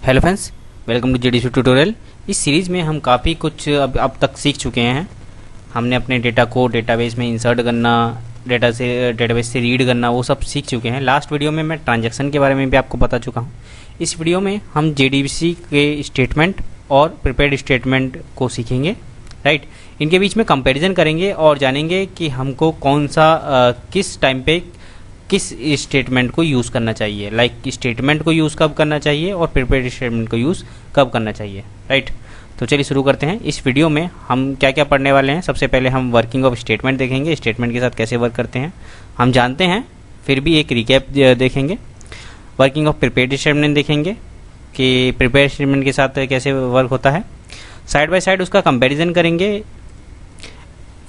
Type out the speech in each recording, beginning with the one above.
Hello friends, welcome to JDC tutorial. इस series में हम काफ़ी कुछ अब तक सीख चुके हैं। हमने अपने डेटा को डेटाबेस में इंसर्ट करना, डेटाबेस से रीड करना, वो सब सीख चुके हैं। लास्ट वीडियो में मैं ट्रांजैक्शन के बारे में भी आपको बता चुका हूँ। इस वीडियो में हम जेडीबीसी के स्टेटमेंट और प्रिपेयर्ड स्टेटमेंट को सीखेंगे, राइट। इनके बीच में कंपैरिजन करेंगे और जानेंगे कि हमको कौन सा किस टाइम पे किस स्टेटमेंट को यूज़ करना चाहिए, लाइक स्टेटमेंट को यूज़ कब करना चाहिए और प्रिपेयर्ड स्टेटमेंट को यूज़ कब करना चाहिए, राइट। तो चलिए शुरू करते हैं। इस वीडियो में हम क्या क्या पढ़ने वाले हैं। सबसे पहले हम वर्किंग ऑफ स्टेटमेंट देखेंगे, स्टेटमेंट के साथ कैसे वर्क करते हैं हम जानते हैं, फिर भी एक रिकैप देखेंगे। वर्किंग ऑफ प्रिपेयर्ड स्टेटमेंट देखेंगे कि प्रिपेयर्ड स्टेटमेंट के साथ कैसे वर्क होता है। साइड बाय साइड उसका कंपैरिजन करेंगे।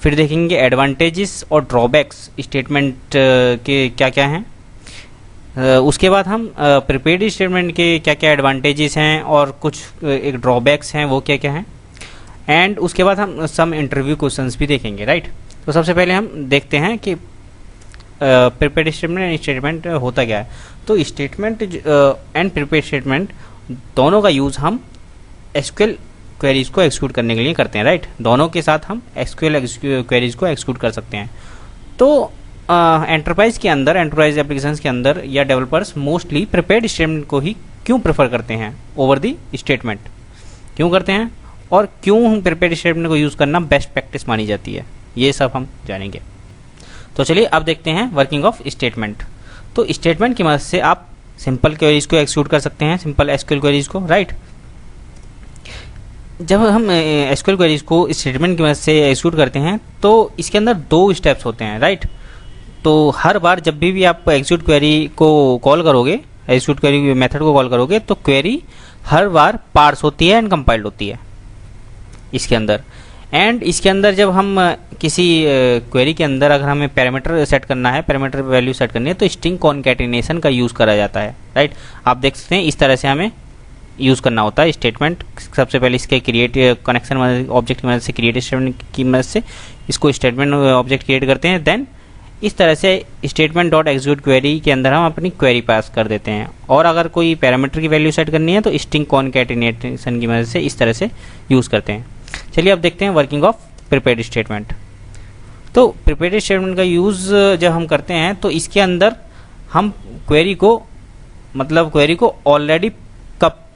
फिर देखेंगे एडवांटेजेस और ड्रॉबैक्स स्टेटमेंट के क्या क्या हैं। उसके बाद हम प्रिपेयर्ड स्टेटमेंट के क्या क्या एडवांटेजेस हैं और कुछ एक ड्रॉबैक्स हैं वो क्या क्या हैं। एंड उसके बाद हम सम इंटरव्यू क्वेश्चंस भी देखेंगे, राइट। तो सबसे पहले हम देखते हैं कि प्रिपेयर्ड स्टेटमेंट होता क्या है। तो स्टेटमेंट एंड प्रिपेयर्ड स्टेटमेंट दोनों का यूज़ हम एसक्यूएल क्वेरीज को एक्सिक्यूट करने के लिए करते हैं, राइट। दोनों के साथ हम एसक्यूएल क्वेरीज को एक्सिक्यूट कर सकते हैं। तो एंटरप्राइज के अंदर, एंटरप्राइज एप्लीकेशंस के अंदर या डेवलपर्स मोस्टली प्रिपेयर्ड स्टेटमेंट को ही क्यों प्रेफर करते हैं ओवर दी स्टेटमेंट, क्यों करते हैं और क्यों हम प्रिपेयर्ड स्टेटमेंट को यूज़ करना बेस्ट प्रैक्टिस मानी जाती है, ये सब हम जानेंगे। तो चलिए अब देखते हैं वर्किंग ऑफ स्टेटमेंट। तो स्टेटमेंट की मदद से आप सिंपल क्वेरीज को एक्सिक्यूट कर सकते हैं, सिंपल एसक्यूएल क्वेरीज को, राइट। जब हम एसक्यूएल क्वेरीज को स्टेटमेंट की मदद से एक्सिक्यूट करते हैं तो इसके अंदर दो स्टेप्स होते हैं, राइट। तो हर बार जब भी आप एक्सिक्यूट क्वेरी को कॉल करोगे, एक्सिक्यूट क्वेरी मेथड को कॉल करोगे, तो क्वेरी हर बार पार्स होती है एंड कंपाइल्ड होती है इसके अंदर। एंड इसके अंदर जब हम किसी क्वेरी के अंदर अगर हमें पैरामीटर सेट करना है, पैरामीटर वैल्यू सेट करनी है, तो स्ट्रिंग कॉन्कैटिनेशन का यूज़ करा जाता है, राइट। आप देख सकते हैं इस तरह से हमें यूज़ करना होता है स्टेटमेंट। सबसे पहले इसके क्रिएट कनेक्शन ऑब्जेक्ट की मदद से, क्रिएट स्टेटमेंट की मदद से इसको स्टेटमेंट ऑब्जेक्ट क्रिएट करते हैं। देन इस तरह से स्टेटमेंट डॉट एग्जीक्यूट क्वेरी के अंदर हम अपनी क्वेरी पास कर देते हैं। और अगर कोई पैरामीटर की वैल्यू सेट करनी है तो स्ट्रिंग कॉन्कैटिनेशन की मदद से इस तरह से यूज़ करते हैं। चलिए अब देखते हैं वर्किंग ऑफ प्रिपेयर्ड स्टेटमेंट। तो प्रिपेयर्ड स्टेटमेंट का यूज़ जब हम करते हैं तो इसके अंदर हम क्वेरी को ऑलरेडी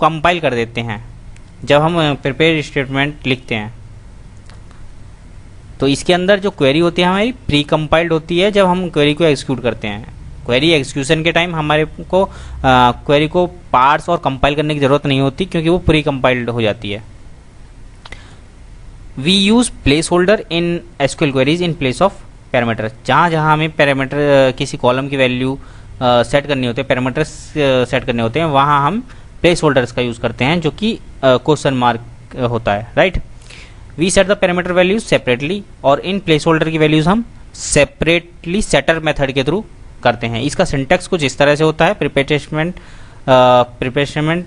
कंपाइल कर देते हैं। जब हम प्रिपेयर्ड स्टेटमेंट लिखते हैं तो इसके अंदर जो क्वेरी होती है हमारी प्री कंपाइल्ड होती है। जब हम क्वेरी को एग्जीक्यूट करते हैं, क्वेरी एग्जीक्यूशन के टाइम हमारे को क्वेरी को पार्स और कंपाइल करने की ज़रूरत नहीं होती क्योंकि वो प्री कंपाइल्ड हो जाती है। We use placeholder in SQL queries in place of parameter. जहाँ जहाँ हमें पैरामीटर किसी कॉलम की वैल्यू सेट करनी होती है, पैरामीटर्स सेट करने होते हैं, वहाँ हम प्लेस होल्डर्स का यूज़ करते हैं जो कि क्वेश्चन मार्क होता है, right. We set the parameter values separately, और इन प्लेस होल्डर की वैल्यूज हम सेपरेटली सेटर मेथड के थ्रू करते हैं। इसका सिंटैक्स कुछ इस तरह से होता है। Prepare statement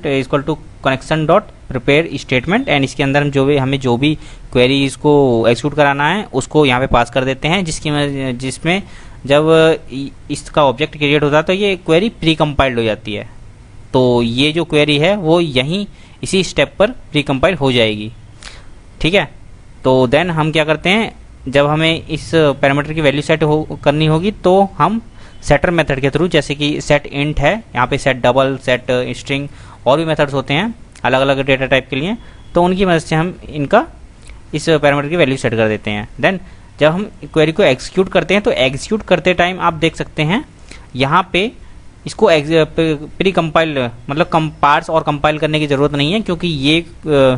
equal to connection dot prepare statement, and इसके अंदर हम हमें जो भी क्वेरी इसको एक्सिक्यूट कराना है उसको यहाँ पे पास कर देते हैं, जिसमें जब इसका ऑब्जेक्ट क्रिएट होता है तो ये क्वेरी प्री कंपाइल्ड हो जाती है। तो ये जो क्वेरी है वो यहीं इसी स्टेप पर प्री कंपाइल हो जाएगी, ठीक है। तो देन हम क्या करते हैं, जब हमें इस पैरामीटर की वैल्यू सेट करनी होगी तो हम सेटर मेथड के थ्रू, जैसे कि सेट इंट है, यहाँ पे सेट डबल, सेट स्ट्रिंग और भी मेथड्स होते हैं अलग अलग डेटा टाइप के लिए, तो उनकी मदद से हम इनका इस पैरामीटर की वैल्यू सेट कर देते हैं। देन जब हम क्वेरी को एग्जीक्यूट करते हैं तो एग्जीक्यूट करते टाइम आप देख सकते हैं यहाँ पे इसको प्री कंपाइल पार्स और कंपाइल करने की ज़रूरत नहीं है, क्योंकि ये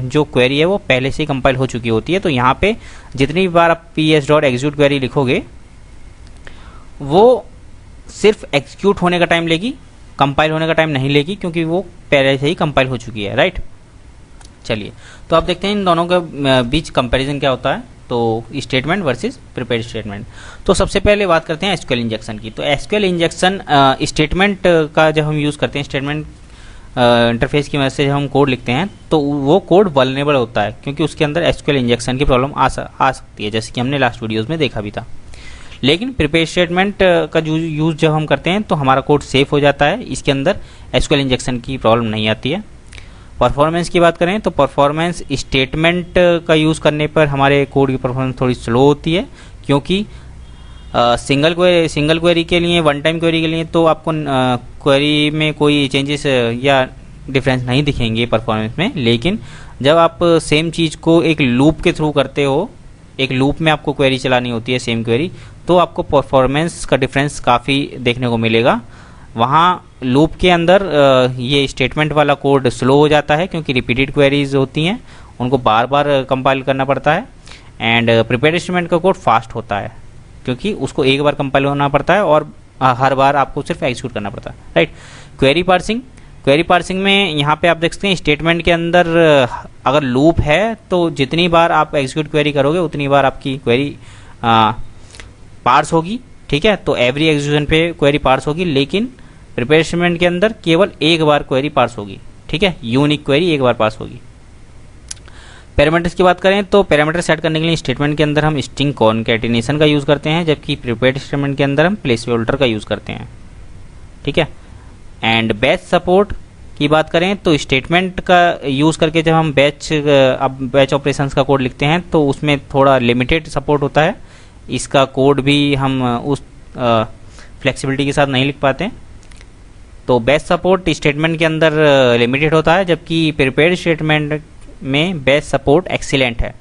जो क्वेरी है वो पहले से ही कंपाइल हो चुकी होती है। तो यहाँ पे जितनी बार आप ps डॉट एग्जीक्यूट क्वेरी लिखोगे वो सिर्फ एग्जीक्यूट होने का टाइम लेगी, कंपाइल होने का टाइम नहीं लेगी, क्योंकि वो पहले से ही कंपाइल हो चुकी है, राइट। चलिए तो आप देखते हैं इन दोनों के बीच कंपैरिजन क्या होता है। तो स्टेटमेंट वर्सेस प्रिपेयर्ड स्टेटमेंट। तो सबसे पहले बात करते हैं एसक्यूएल इंजेक्शन की। तो एसक्यूएल इंजेक्शन स्टेटमेंट का जब हम यूज़ करते हैं, स्टेटमेंट इंटरफेस की मदद से जब हम कोड लिखते हैं तो वो कोड वल्नरेबल होता है, क्योंकि उसके अंदर एसक्यूएल इंजेक्शन की प्रॉब्लम आ सकती है, जैसे कि हमने लास्ट वीडियोज़ में देखा भी था। लेकिन प्रिपेयर स्टेटमेंट का यूज़ जब हम करते हैं तो हमारा कोड सेफ हो जाता है, इसके अंदर एसक्यूएल इंजेक्शन की प्रॉब्लम नहीं आती है। परफॉर्मेंस की बात करें तो परफॉर्मेंस स्टेटमेंट का यूज़ करने पर हमारे कोड की परफॉर्मेंस थोड़ी स्लो होती है, क्योंकि सिंगल क्वेरी के लिए, वन टाइम क्वेरी के लिए तो आपको क्वेरी में कोई चेंजेस या डिफरेंस नहीं दिखेंगे परफॉर्मेंस में। लेकिन जब आप सेम चीज़ को एक लूप के थ्रू करते हो, एक लूप में आपको क्वेरी चलानी होती है सेम क्वेरी, तो आपको परफॉर्मेंस का डिफरेंस काफ़ी देखने को मिलेगा। वहाँ लूप के अंदर ये स्टेटमेंट वाला कोड स्लो हो जाता है, क्योंकि रिपीटेड क्वेरीज होती हैं, उनको बार बार कंपाइल करना पड़ता है। एंड प्रिपेयर्ड स्टेटमेंट का कोड फास्ट होता है, क्योंकि उसको एक बार कंपाइल होना पड़ता है और हर बार आपको सिर्फ एग्जीक्यूट करना पड़ता है, राइट। क्वेरी पार्सिंग में यहाँ पे आप देख सकते हैं स्टेटमेंट के अंदर अगर लूप है तो जितनी बार आप एग्जीक्यूट क्वेरी करोगे उतनी बार आपकी क्वेरी पार्स होगी, ठीक है। तो एवरी एग्जीक्यूशन पे क्वेरी पार्स होगी, लेकिन प्रिपेयर स्टेटमेंट के अंदर केवल एक बार क्वेरी पार्स होगी, ठीक है। यूनिक क्वेरी एक बार पास होगी। पैरामीटर्स की बात करें तो पैरामीटर सेट करने के लिए स्टेटमेंट के अंदर हम स्ट्रिंग कॉनकैटिनेशन का यूज़ करते हैं, जबकि प्रिपेयर्ड स्टेटमेंट के अंदर हम प्लेस होल्डर का यूज़ करते हैं, ठीक है। एंड बैच सपोर्ट की बात करें तो स्टेटमेंट का यूज़ करके जब हम बैच ऑपरेशंस का कोड लिखते हैं तो उसमें थोड़ा लिमिटेड सपोर्ट होता है। इसका कोड भी हम उस फ्लेक्सिबिलिटी के साथ नहीं लिख पाते। तो बैच सपोर्ट स्टेटमेंट के अंदर लिमिटेड होता है, जबकि प्रिपेयर्ड स्टेटमेंट में बैच सपोर्ट एक्सीलेंट है,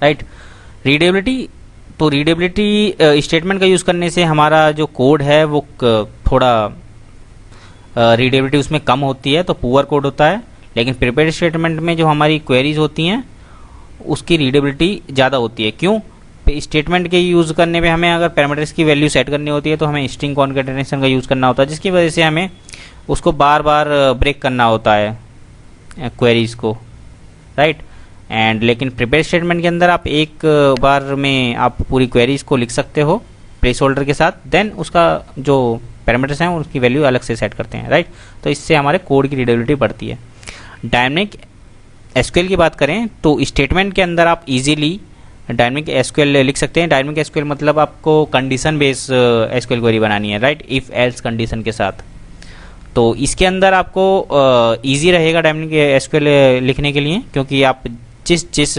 राइट। रीडेबिलिटी, तो रीडेबिलिटी स्टेटमेंट का यूज़ करने से हमारा जो कोड है वो थोड़ा रीडेबिलिटी उसमें कम होती है, तो पुअर कोड होता है। लेकिन प्रिपेयर्ड स्टेटमेंट में जो हमारी क्वेरीज होती हैं उसकी रीडेबिलिटी ज़्यादा होती है। क्यों? स्टेटमेंट के यूज़ करने पे हमें अगर पैरामीटर्स की वैल्यू सेट करनी होती है तो हमें स्ट्रिंग कॉनकैटिनेशन का यूज़ करना होता है, जिसकी वजह से हमें उसको बार बार ब्रेक करना होता है क्वेरीज को, राइट। एंड लेकिन प्रिपेयर स्टेटमेंट के अंदर आप एक बार में आप पूरी क्वेरीज को लिख सकते हो प्लेस होल्डर के साथ, देन उसका जो पैरामीटर्स हैं उसकी वैल्यू अलग से सेट करते हैं, राइट। तो इससे हमारे कोड की रीडेबिलिटी बढ़ती है। डायनेमिक एसक्यूएल की बात करें तो स्टेटमेंट के अंदर आप इजीली डायनेमिक एसक्यूएल लिख सकते हैं। डायनेमिक एसक्यूएल मतलब आपको कंडीशन बेस्ड एसक्यूएल क्वेरी बनानी है, राइट, इफ एल्स कंडीशन के साथ। तो इसके अंदर आपको इजी रहेगा डायनेमिक एसक्यूएल लिखने के लिए, क्योंकि आप जिस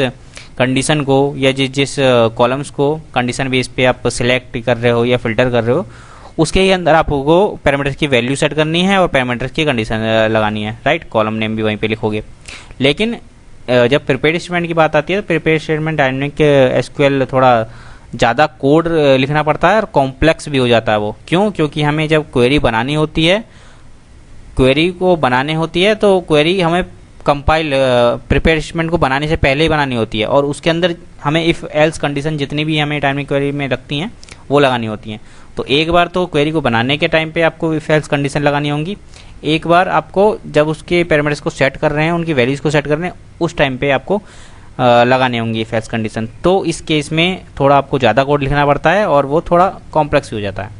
कंडीशन को या जिस कॉलम्स को कंडीशन बेस पे आप सिलेक्ट कर रहे हो या फिल्टर कर रहे हो उसके ही अंदर आपको पैरामीटर्स की वैल्यू सेट करनी है और पैरामीटर्स की कंडीशन लगानी है, राइट। कॉलम नेम भी वहीं पे लिखोगे। लेकिन जब प्रिपेयर्ड स्टेटमेंट की बात आती है तो प्रिपेयर्ड स्टेटमेंट डायनेमिक एसक्यूएल थोड़ा ज़्यादा कोड लिखना पड़ता है और कॉम्प्लेक्स भी हो जाता है वो। क्यों? क्योंकि हमें जब क्वेरी बनानी होती है, क्वेरी को बनाने होती है तो क्वेरी हमें कंपाइल प्रिपेयर स्टेटमेंट को बनाने से पहले ही बनानी होती है, और उसके अंदर हमें इफ़ एल्स कंडीशन जितनी भी हमें डायनेमिक क्वेरी में लगती हैं वो लगानी होती हैं। तो एक बार तो क्वेरी को बनाने के टाइम पे आपको इफ एल्स कंडीशन लगानी होंगी, एक बार आपको जब उसके पैरामीटर्स को सेट कर रहे हैं, उनकी वैल्यूज़ को सेट कर रहे हैं, उस टाइम पे आपको लगाने होंगी इफ एल्स कंडीशन। तो इस केस में थोड़ा आपको ज़्यादा कोड लिखना पड़ता है और वो थोड़ा कॉम्प्लेक्स भी हो जाता है,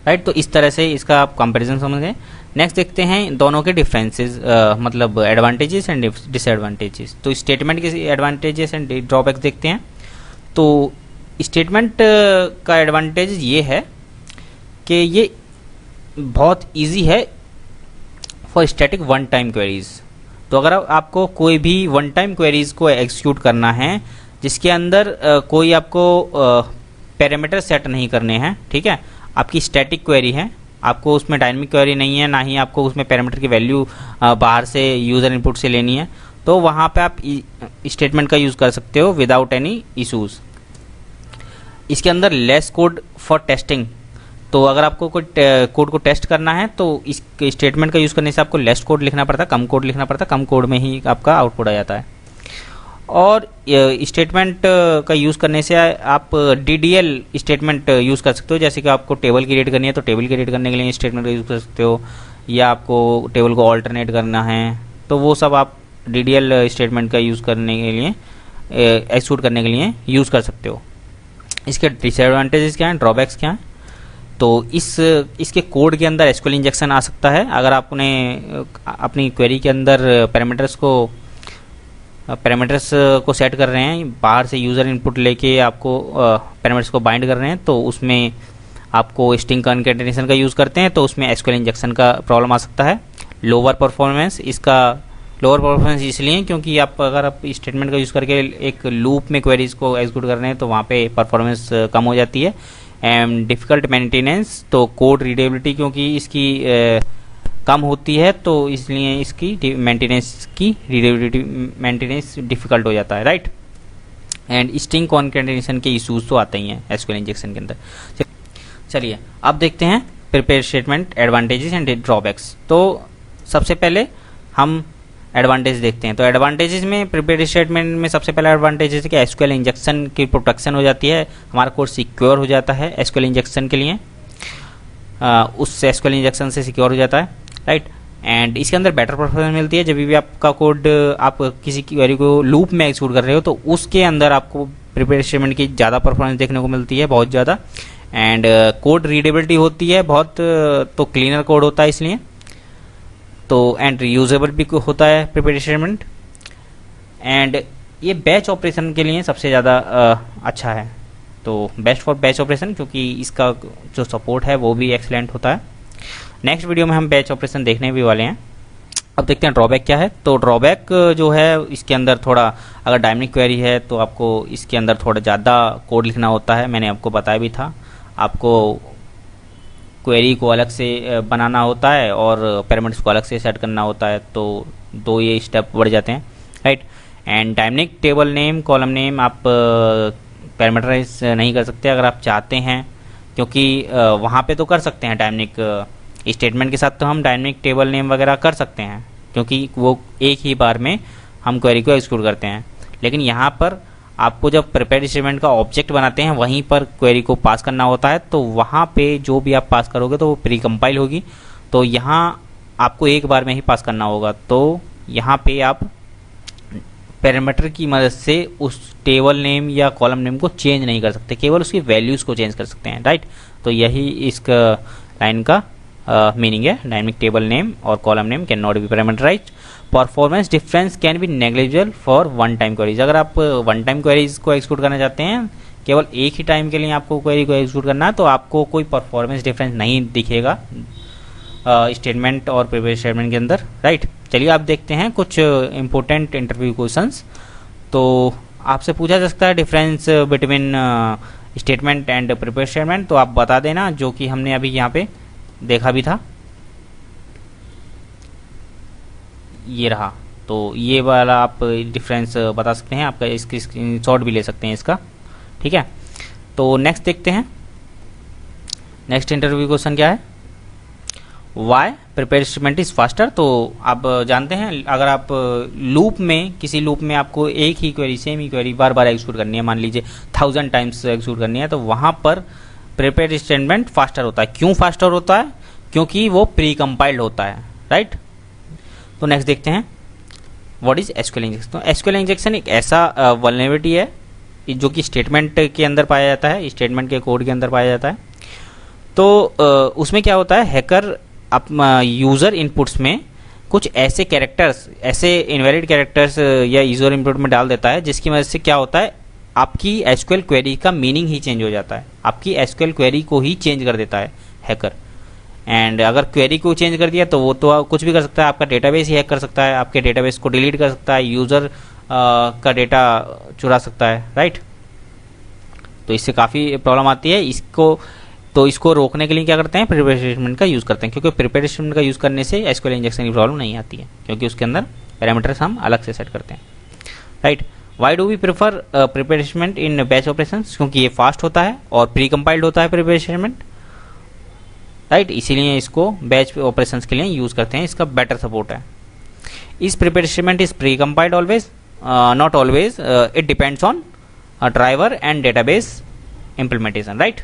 राइट। तो इस तरह से इसका आप कंपेरिजन समझ गए। नेक्स्ट देखते हैं दोनों के डिफरेंसेस, मतलब एडवांटेजेस एंड डिसएडवांटेजेस। तो स्टेटमेंट के एडवांटेजेस एंड ड्रॉबैक्स देखते हैं। तो स्टेटमेंट का एडवांटेज ये है कि ये बहुत इजी है for static one time queries. तो अगर आपको कोई भी वन टाइम क्वेरीज को एग्जीक्यूट करना है जिसके अंदर कोई आपको पैरामीटर सेट नहीं करने हैं, ठीक है, आपकी स्टैटिक क्वेरी है, आपको उसमें डायनेमिक क्वेरी नहीं है, ना ही आपको उसमें पैरामीटर की वैल्यू बाहर से यूज़र इनपुट से लेनी है, तो वहाँ पे आप स्टेटमेंट का यूज़ कर सकते हो विदाउट एनी इशूज़। इसके अंदर लेस कोड फॉर टेस्टिंग। तो अगर आपको कोई कोड को टेस्ट करना है तो इस स्टेटमेंट का यूज़ करने से आपको लेस कोड लिखना पड़ता है, कम कोड लिखना पड़ता है, कम कोड में ही आपका आउटपुट आ जाता है। और स्टेटमेंट का यूज़ करने से आप DDL स्टेटमेंट यूज़ कर सकते हो, जैसे कि आपको टेबल क्रिएट करनी है तो टेबल क्रिएट करने के लिए स्टेटमेंट का यूज़ कर सकते हो, या आपको टेबल को ऑल्टरनेट करना है तो वो सब आप DDL स्टेटमेंट का यूज़ करने के लिए, एक्सिक्यूट करने के लिए यूज़ कर सकते हो। इसके डिसएडवांटेजेस क्या हैं, ड्रॉबैक्स क्या हैं? तो इसके कोड के अंदर एसक्यूएल इंजेक्शन आ सकता है। अगर आपने अपनी क्वेरी के अंदर पैरामीटर्स को सेट कर रहे हैं, बाहर से यूज़र इनपुट लेके आपको पैरामीटर्स को बाइंड कर रहे हैं, तो उसमें आपको स्ट्रिंग कॉनकैटिनेशन का यूज़ करते हैं तो उसमें एसक्यूएल इंजेक्शन का प्रॉब्लम आ सकता है। लोअर परफॉर्मेंस, इसका लोअर परफॉर्मेंस इसलिए क्योंकि अगर आप स्टेटमेंट का यूज़ करके एक लूप में क्वेरीज को एग्जीक्यूट कर रहे हैं तो वहाँ पे परफॉर्मेंस कम हो जाती है। एंड डिफ़िकल्ट मेंटेनेंस, तो कोड रीडेबिलिटी क्योंकि इसकी कम होती है तो इसलिए इसकी मेंटेनेंस डिफ़िकल्ट हो जाता है, राइट। एंड स्ट्रिंग कॉन्केटेनेशन के इशूज़ तो आते ही हैं एसक्यूएल इंजेक्शन के अंदर। चलिए अब देखते हैं prepare statement advantages and drawbacks. तो सबसे पहले हम एडवांटेज देखते हैं। तो एडवांटेजेस में प्रिपेयर स्टेटमेंट में सबसे पहला एडवांटेज है कि एसक्यूएल इंजेक्शन की प्रोटेक्शन हो जाती है, हमारा कोड सिक्योर हो जाता है एसक्यूएल इंजेक्शन के लिए, उस एसक्यूएल इंजेक्शन से सिक्योर हो जाता है, राइट। एंड इसके अंदर बेटर परफॉर्मेंस मिलती है। जब भी आपका कोड आप किसी क्वेरी को लूप में एग्जीक्यूट कर रहे हो तो उसके अंदर आपको प्रिपेयर स्टेटमेंट की ज़्यादा परफॉर्मेंस देखने को मिलती है, बहुत ज़्यादा। एंड कोड रीडेबिलिटी होती है बहुत, तो क्लीनर कोड होता है इसलिए, तो एंड रीयूजेबल भी होता है प्रिपेयर स्टेटमेंट। एंड ये बैच ऑपरेशन के लिए सबसे ज़्यादा अच्छा है, तो बेस्ट फॉर बैच ऑपरेशन, क्योंकि इसका जो सपोर्ट है वो भी एक्सलेंट होता है। नेक्स्ट वीडियो में हम बैच ऑपरेशन देखने भी वाले हैं। अब देखते हैं ड्रॉबैक क्या है। तो ड्रॉबैक जो है इसके अंदर थोड़ा, अगर डायनामिक क्वेरी है तो आपको इसके अंदर थोड़ा ज़्यादा कोड लिखना होता है, मैंने आपको बताया भी था। आपको क्वेरी को अलग से बनाना होता है और पैरामीटर्स को अलग से सेट करना होता है, तो दो ये स्टेप बढ़ जाते हैं, right. And dynamic table name, column name आप पैरामीटराइज नहीं कर सकते अगर आप चाहते हैं, क्योंकि वहाँ पे तो कर सकते हैं डायनामिक स्टेटमेंट के साथ, तो हम डायनामिक टेबल नेम वगैरह कर सकते हैं क्योंकि वो एक ही बार में हम क्वेरी को एग्जीक्यूट करते हैं। लेकिन यहाँ पर आपको जब प्रिपेयर स्टेटमेंट का ऑब्जेक्ट बनाते हैं वहीं पर क्वेरी को पास करना होता है, तो वहाँ पे जो भी आप पास करोगे तो वो प्री कंपाइल होगी, तो यहाँ आपको एक बार में ही पास करना होगा। तो यहाँ पे आप पैरामीटर की मदद से उस टेबल नेम या कॉलम नेम को चेंज नहीं कर सकते, केवल उसकी वैल्यूज़ को चेंज कर सकते हैं, राइट। तो यही इसका लाइन का मीनिंग है। डायनामिक टेबल नेम और column name can not be parameterized. Performance difference can be negligible for one time queries. अगर आप वन टाइम क्वेरीज को एग्जीक्यूट करना चाहते हैं, केवल एक ही टाइम के लिए आपको क्वेरी को एग्जीक्यूट करना है, तो आपको कोई परफॉर्मेंस डिफरेंस नहीं दिखेगा स्टेटमेंट और प्रिपेयर स्टेटमेंट के अंदर, राइट। चलिए आप देखते हैं कुछ इंपॉर्टेंट इंटरव्यू क्वेश्चंस। तो आपसे पूछा जा सकता है difference between statement and prepare statement, तो आप बता देना, जो कि हमने अभी यहाँ पे देखा भी था, ये रहा। तो ये वाला आप डिफरेंस बता सकते हैं, आपका इसकी स्क्रीनशॉट भी ले सकते हैं इसका, ठीक है। तो नेक्स्ट देखते हैं, नेक्स्ट इंटरव्यू क्वेश्चन क्या है, why prepare statement is faster. तो आप जानते हैं अगर आप लूप में, किसी लूप में आपको एक ही क्वेरी, सेम ही क्वेरी बार बार एग्जीक्यूट करनी है, मान लीजिए 1000 टाइम्स एग्जीक्यूट करनी है, तो वहाँ पर प्रिपेयर स्टेटमेंट फास्टर होता है। क्यों फास्टर होता है? क्योंकि वो प्री कंपाइल्ड होता है, राइट। तो नेक्स्ट देखते हैं, व्हाट इज एसक्यूएल इंजेक्शन। तो एसक्यूएल इंजेक्शन एक ऐसा वल्नरेबिलिटी है जो कि स्टेटमेंट के अंदर पाया जाता है, स्टेटमेंट के कोड के अंदर पाया जाता है। तो उसमें क्या होता है, हैकर आप यूज़र इनपुट्स में कुछ ऐसे कैरेक्टर्स, ऐसे इनवैलिड कैरेक्टर्स या यूज़र इनपुट में डाल देता है, जिसकी वजह से क्या होता है, आपकी एसक्यूएल क्वेरी का मीनिंग ही चेंज हो जाता है, आपकी एसक्यूएल क्वेरी को ही चेंज कर देता है हैकर। एंड अगर क्वेरी को चेंज कर दिया तो वो तो कुछ भी कर सकता है, आपका डेटाबेस ही हैक कर सकता है, आपके डेटाबेस को डिलीट कर सकता है, यूज़र का डेटा चुरा सकता है, राइट। तो इससे काफ़ी प्रॉब्लम आती है। इसको रोकने के लिए क्या करते हैं, प्रिपेयर स्टेटमेंट का यूज़ करते हैं, क्योंकि प्रिपेयर स्टेटमेंट का यूज़ करने से एसक्यूएल इंजेक्शन की प्रॉब्लम नहीं आती है, क्योंकि उसके अंदर पैरामीटर्स हम अलग से सेट करते हैं, right. Why do we prefer prepare statement in batch operations, क्योंकि ये फास्ट होता है और प्री कंपाइल्ड होता है प्रिपेयर स्टेटमेंट, राइट। इसीलिए इसको बैच ऑपरेशंस के लिए यूज़ करते हैं, इसका बेटर सपोर्ट है। इस prepare statement is pre compiled always, not always, it depends on driver and database implementation, right.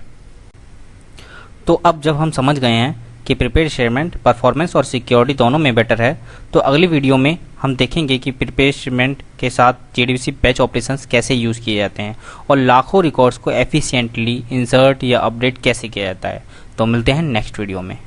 तो अब जब हम समझ गए हैं कि प्रिपेयर स्टेटमेंट परफॉर्मेंस और सिक्योरिटी दोनों में बेटर है, तो अगली वीडियो में हम देखेंगे कि प्रिपेयर स्टेटमेंट के साथ JDBC बैच ऑपरेशंस कैसे यूज़ किए जाते हैं और लाखों रिकॉर्ड्स को एफिशिएंटली इंसर्ट या अपडेट कैसे किया जाता है। तो मिलते हैं नेक्स्ट वीडियो में।